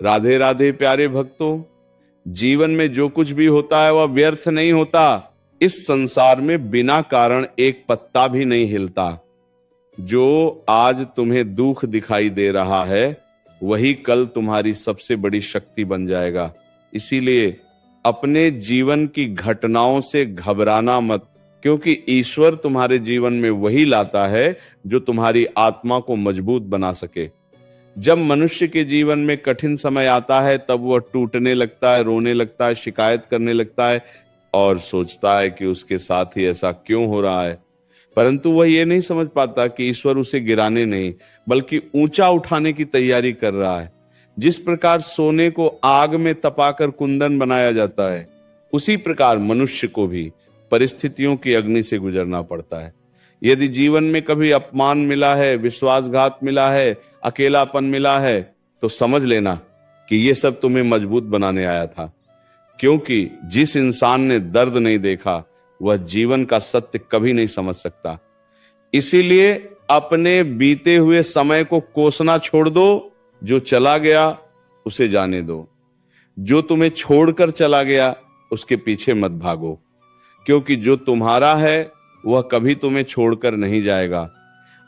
राधे राधे प्यारे भक्तों, जीवन में जो कुछ भी होता है वह व्यर्थ नहीं होता। इस संसार में बिना कारण एक पत्ता भी नहीं हिलता। जो आज तुम्हें दुख दिखाई दे रहा है वही कल तुम्हारी सबसे बड़ी शक्ति बन जाएगा। इसीलिए अपने जीवन की घटनाओं से घबराना मत, क्योंकि ईश्वर तुम्हारे जीवन में वही लाता है जो तुम्हारी आत्मा को मजबूत बना सके। जब मनुष्य के जीवन में कठिन समय आता है तब वह टूटने लगता है, रोने लगता है, शिकायत करने लगता है और सोचता है कि उसके साथ ही ऐसा क्यों हो रहा है। परंतु वह यह नहीं समझ पाता कि ईश्वर उसे गिराने नहीं बल्कि ऊंचा उठाने की तैयारी कर रहा है। जिस प्रकार सोने को आग में तपाकर कुंदन बनाया जाता है, उसी प्रकार मनुष्य को भी परिस्थितियों की अग्नि से गुजरना पड़ता है। यदि जीवन में कभी अपमान मिला है, विश्वासघात मिला है, अकेलापन मिला है, तो समझ लेना कि ये सब तुम्हें मजबूत बनाने आया था। क्योंकि जिस इंसान ने दर्द नहीं देखा वह जीवन का सत्य कभी नहीं समझ सकता। इसीलिए अपने बीते हुए समय को कोसना छोड़ दो। जो चला गया उसे जाने दो। जो तुम्हें छोड़कर चला गया उसके पीछे मत भागो, क्योंकि जो तुम्हारा है वह कभी तुम्हें छोड़कर नहीं जाएगा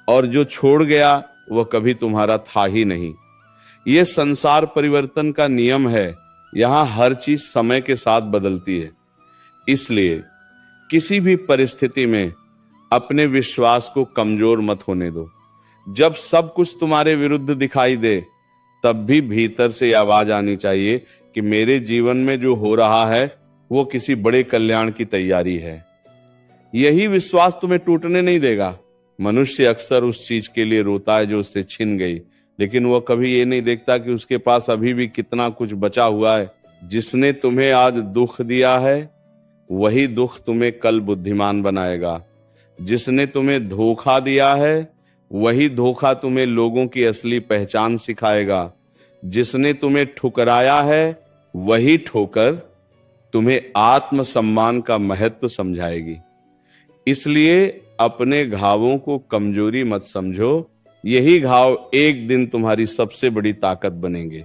और जो छोड़ गया वह कभी तुम्हारा था ही नहीं। यह संसार परिवर्तन का नियम है। यहां हर चीज समय के साथ बदलती है। इसलिए किसी भी परिस्थिति में अपने विश्वास को कमजोर मत होने दो। जब सब कुछ तुम्हारे विरुद्ध दिखाई दे तब भी भीतर से आवाज आनी चाहिए कि मेरे जीवन में जो हो रहा है वो किसी बड़े कल्याण की तैयारी है। यही विश्वास तुम्हें टूटने नहीं देगा। मनुष्य अक्सर उस चीज के लिए रोता है जो उससे छिन गई, लेकिन वह कभी ये नहीं देखता कि उसके पास अभी भी कितना कुछ बचा हुआ है। जिसने तुम्हें आज दुख दिया है वही दुख तुम्हें कल बुद्धिमान बनाएगा। जिसने तुम्हें धोखा दिया है वही धोखा तुम्हें लोगों की असली पहचान सिखाएगा। जिसने तुम्हें ठुकराया है वही ठोकर तुम्हें आत्मसम्मान का महत्व समझाएगी। इसलिए अपने घावों को कमजोरी मत समझो। यही घाव एक दिन तुम्हारी सबसे बड़ी ताकत बनेंगे।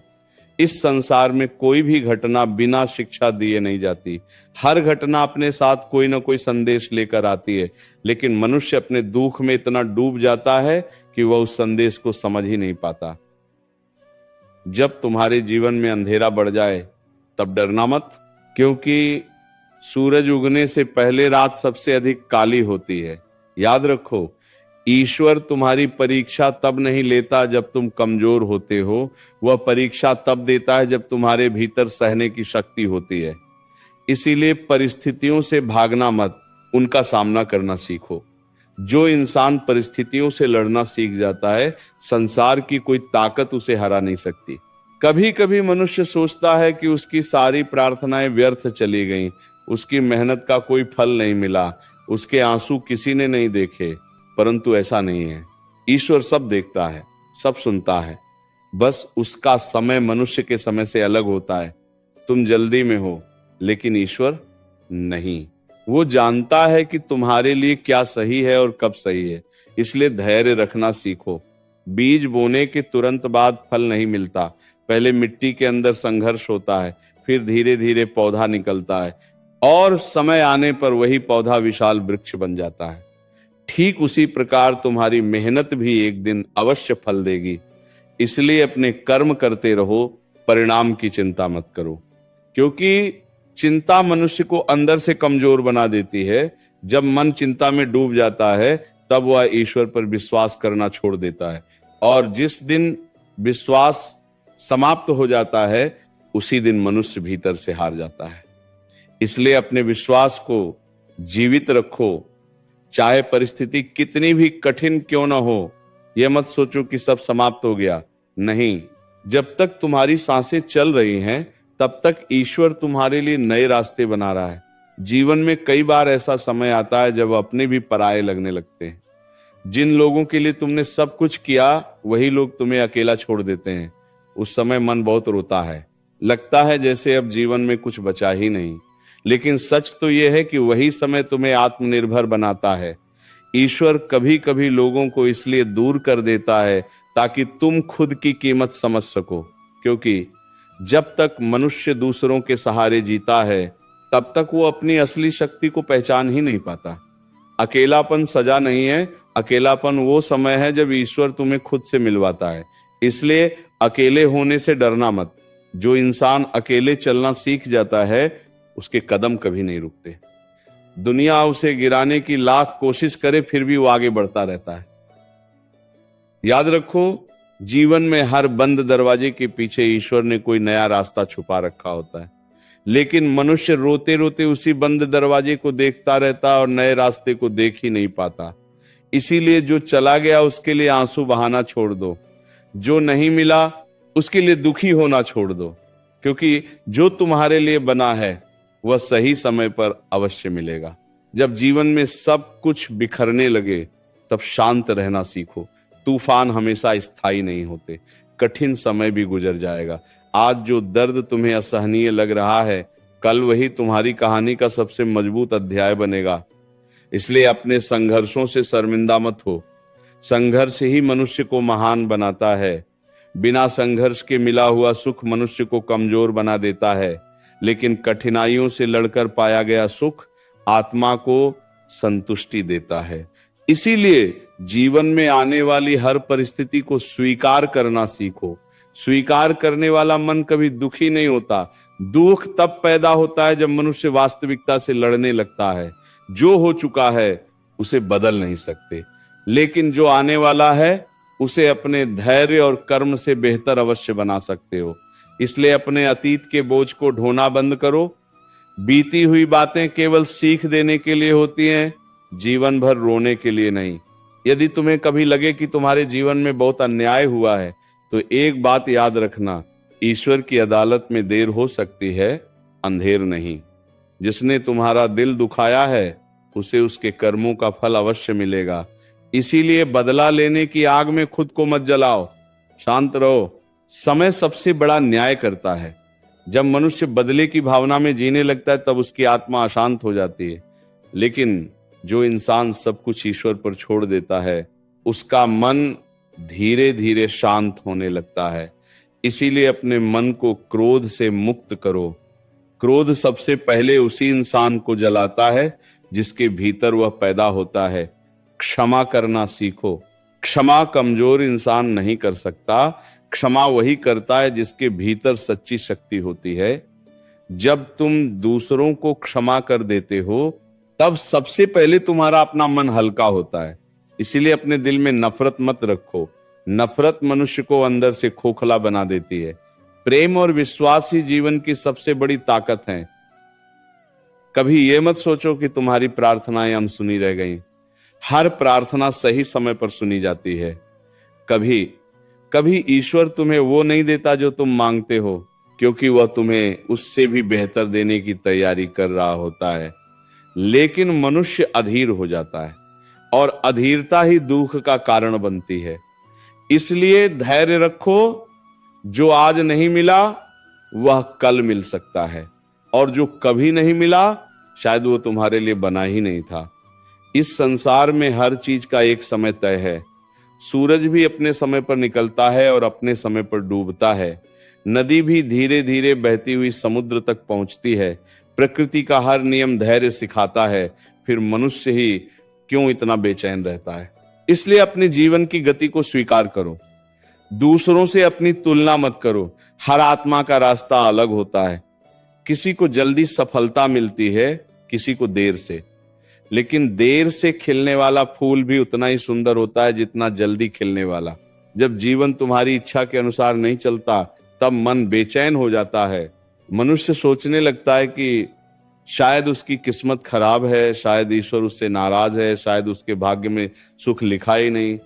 इस संसार में कोई भी घटना बिना शिक्षा दिए नहीं जाती। हर घटना अपने साथ कोई ना कोई संदेश लेकर आती है, लेकिन मनुष्य अपने दुख में इतना डूब जाता है कि वह उस संदेश को समझ ही नहीं पाता। जब तुम्हारे जीवन में अंधेरा बढ़ जाए तब डरना मत, क्योंकि सूरज उगने से पहले रात सबसे अधिक काली होती है। याद रखो, ईश्वर तुम्हारी परीक्षा तब नहीं लेता जब तुम कमजोर होते हो। वह परीक्षा तब देता है जब तुम्हारे भीतर सहने की शक्ति होती है। इसीलिए परिस्थितियों से भागना मत, उनका सामना करना सीखो। जो इंसान परिस्थितियों से लड़ना सीख जाता है, संसार की कोई ताकत उसे हरा नहीं सकती। कभी कभी मनुष्य सोचता है कि उसकी सारी प्रार्थनाएं व्यर्थ चली गईं, उसकी मेहनत का कोई फल नहीं मिला, उसके आंसू किसी ने नहीं देखे। परंतु ऐसा नहीं है। ईश्वर सब देखता है, सब सुनता है। बस उसका समय मनुष्य के समय से अलग होता है। तुम जल्दी में हो, लेकिन ईश्वर नहीं। वो जानता है कि तुम्हारे लिए क्या सही है और कब सही है। इसलिए धैर्य रखना सीखो। बीज बोने के तुरंत बाद फल नहीं मिलता। पहले मिट्टी के अंदर संघर्ष होता है, फिर धीरे धीरे पौधा निकलता है और समय आने पर वही पौधा विशाल वृक्ष बन जाता है। ठीक उसी प्रकार तुम्हारी मेहनत भी एक दिन अवश्य फल देगी। इसलिए अपने कर्म करते रहो, परिणाम की चिंता मत करो, क्योंकि चिंता मनुष्य को अंदर से कमजोर बना देती है। जब मन चिंता में डूब जाता है तब वह ईश्वर पर विश्वास करना छोड़ देता है, और जिस दिन विश्वास समाप्त हो जाता है उसी दिन मनुष्य भीतर से हार जाता है। इसलिए अपने विश्वास को जीवित रखो, चाहे परिस्थिति कितनी भी कठिन क्यों ना हो। यह मत सोचो कि सब समाप्त हो गया। नहीं, जब तक तुम्हारी सांसें चल रही हैं तब तक ईश्वर तुम्हारे लिए नए रास्ते बना रहा है। जीवन में कई बार ऐसा समय आता है जब अपने भी पराये लगने लगते हैं। जिन लोगों के लिए तुमने सब कुछ किया वही लोग तुम्हें अकेला छोड़ देते हैं। उस समय मन बहुत रोता है, लगता है जैसे अब जीवन में कुछ बचा ही नहीं। लेकिन सच तो यह है कि वही समय तुम्हें आत्मनिर्भर बनाता है। ईश्वर कभी कभी लोगों को इसलिए दूर कर देता है ताकि तुम खुद की कीमत समझ सको, क्योंकि जब तक मनुष्य दूसरों के सहारे जीता है तब तक वो अपनी असली शक्ति को पहचान ही नहीं पाता। अकेलापन सजा नहीं है, अकेलापन वो समय है जब ईश्वर तुम्हें खुद से मिलवाता है। इसलिए अकेले होने से डरना मत। जो इंसान अकेले चलना सीख जाता है उसके कदम कभी नहीं रुकते। दुनिया उसे गिराने की लाख कोशिश करे फिर भी वो आगे बढ़ता रहता है। याद रखो, जीवन में हर बंद दरवाजे के पीछे ईश्वर ने कोई नया रास्ता छुपा रखा होता है, लेकिन मनुष्य रोते रोते उसी बंद दरवाजे को देखता रहता और नए रास्ते को देख ही नहीं पाता। इसीलिए जो चला गया उसके लिए आंसू बहाना छोड़ दो, जो नहीं मिला उसके लिए दुखी होना छोड़ दो, क्योंकि जो तुम्हारे लिए बना है वह सही समय पर अवश्य मिलेगा। जब जीवन में सब कुछ बिखरने लगे तब शांत रहना सीखो। तूफान हमेशा स्थायी नहीं होते, कठिन समय भी गुजर जाएगा। आज जो दर्द तुम्हें असहनीय लग रहा है, कल वही तुम्हारी कहानी का सबसे मजबूत अध्याय बनेगा। इसलिए अपने संघर्षों से शर्मिंदा मत हो। संघर्ष ही मनुष्य को महान बनाता है। बिना संघर्ष के मिला हुआ सुख मनुष्य को कमजोर बना देता है, लेकिन कठिनाइयों से लड़कर पाया गया सुख आत्मा को संतुष्टि देता है। इसीलिए जीवन में आने वाली हर परिस्थिति को स्वीकार करना सीखो। स्वीकार करने वाला मन कभी दुखी नहीं होता। दुख तब पैदा होता है जब मनुष्य वास्तविकता से लड़ने लगता है। जो हो चुका है उसे बदल नहीं सकते, लेकिन जो आने वाला है उसे अपने धैर्य और कर्म से बेहतर अवश्य बना सकते हो। इसलिए अपने अतीत के बोझ को ढोना बंद करो। बीती हुई बातें केवल सीख देने के लिए होती हैं, जीवन भर रोने के लिए नहीं। यदि तुम्हें कभी लगे कि तुम्हारे जीवन में बहुत अन्याय हुआ है तो एक बात याद रखना, ईश्वर की अदालत में देर हो सकती है, अंधेर नहीं। जिसने तुम्हारा दिल दुखाया है उसे उसके कर्मों का फल अवश्य मिलेगा। इसीलिए बदला लेने की आग में खुद को मत जलाओ, शांत रहो। समय सबसे बड़ा न्याय करता है। जब मनुष्य बदले की भावना में जीने लगता है तब उसकी आत्मा अशांत हो जाती है, लेकिन जो इंसान सब कुछ ईश्वर पर छोड़ देता है उसका मन धीरे धीरे शांत होने लगता है। इसीलिए अपने मन को क्रोध से मुक्त करो। क्रोध सबसे पहले उसी इंसान को जलाता है जिसके भीतर वह पैदा होता है। क्षमा करना सीखो। क्षमा कमजोर इंसान नहीं कर सकता, क्षमा वही करता है जिसके भीतर सच्ची शक्ति होती है। जब तुम दूसरों को क्षमा कर देते हो तब सबसे पहले तुम्हारा अपना मन हल्का होता है। इसीलिए अपने दिल में नफरत मत रखो। नफरत मनुष्य को अंदर से खोखला बना देती है। प्रेम और विश्वास ही जीवन की सबसे बड़ी ताकत है। कभी यह मत सोचो कि तुम्हारी प्रार्थनाएं अनसुनी रह गईं। हर प्रार्थना सही समय पर सुनी जाती है। कभी कभी ईश्वर तुम्हें वो नहीं देता जो तुम मांगते हो, क्योंकि वह तुम्हें उससे भी बेहतर देने की तैयारी कर रहा होता है। लेकिन मनुष्य अधीर हो जाता है और अधीरता ही दुख का कारण बनती है। इसलिए धैर्य रखो। जो आज नहीं मिला वह कल मिल सकता है, और जो कभी नहीं मिला शायद वो तुम्हारे लिए बना ही नहीं था। इस संसार में हर चीज का एक समय तय है। सूरज भी अपने समय पर निकलता है और अपने समय पर डूबता है। नदी भी धीरे धीरे बहती हुई समुद्र तक पहुंचती है। प्रकृति का हर नियम धैर्य सिखाता है, फिर मनुष्य ही क्यों इतना बेचैन रहता है। इसलिए अपने जीवन की गति को स्वीकार करो। दूसरों से अपनी तुलना मत करो। हर आत्मा का रास्ता अलग होता है। किसी को जल्दी सफलता मिलती है, किसी को देर से, लेकिन देर से खिलने वाला फूल भी उतना ही सुंदर होता है जितना जल्दी खिलने वाला। जब जीवन तुम्हारी इच्छा के अनुसार नहीं चलता तब मन बेचैन हो जाता है। मनुष्य सोचने लगता है कि शायद उसकी किस्मत खराब है, शायद ईश्वर उससे नाराज है, शायद उसके भाग्य में सुख लिखा ही नहीं।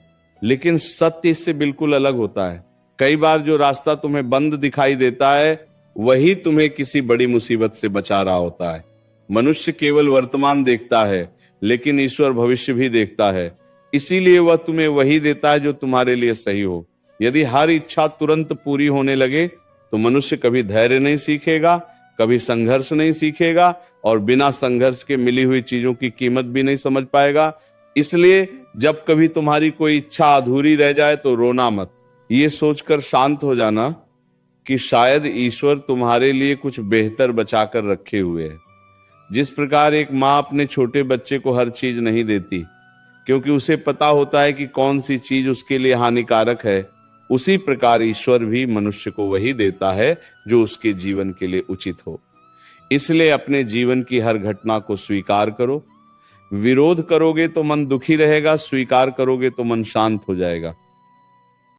लेकिन सत्य इससे बिल्कुल अलग होता है। कई बार जो रास्ता तुम्हें बंद दिखाई देता है वही तुम्हें किसी बड़ी मुसीबत से बचा रहा होता है। मनुष्य केवल वर्तमान देखता है, लेकिन ईश्वर भविष्य भी देखता है। इसीलिए वह तुम्हें वही देता है जो तुम्हारे लिए सही हो। यदि हर इच्छा तुरंत पूरी होने लगे तो मनुष्य कभी धैर्य नहीं सीखेगा, कभी संघर्ष नहीं सीखेगा, और बिना संघर्ष के मिली हुई चीजों की कीमत भी नहीं समझ पाएगा। इसलिए जब कभी तुम्हारी कोई इच्छा अधूरी रह जाए तो रोना मत। ये सोचकर शांत हो जाना कि शायद ईश्वर तुम्हारे लिए कुछ बेहतर बचाकर रखे हुए है। जिस प्रकार एक माँ अपने छोटे बच्चे को हर चीज नहीं देती, क्योंकि उसे पता होता है कि कौन सी चीज उसके लिए हानिकारक है, उसी प्रकार ईश्वर भी मनुष्य को वही देता है जो उसके जीवन के लिए उचित हो। इसलिए अपने जीवन की हर घटना को स्वीकार करो। विरोध करोगे तो मन दुखी रहेगा, स्वीकार करोगे तो मन शांत हो जाएगा।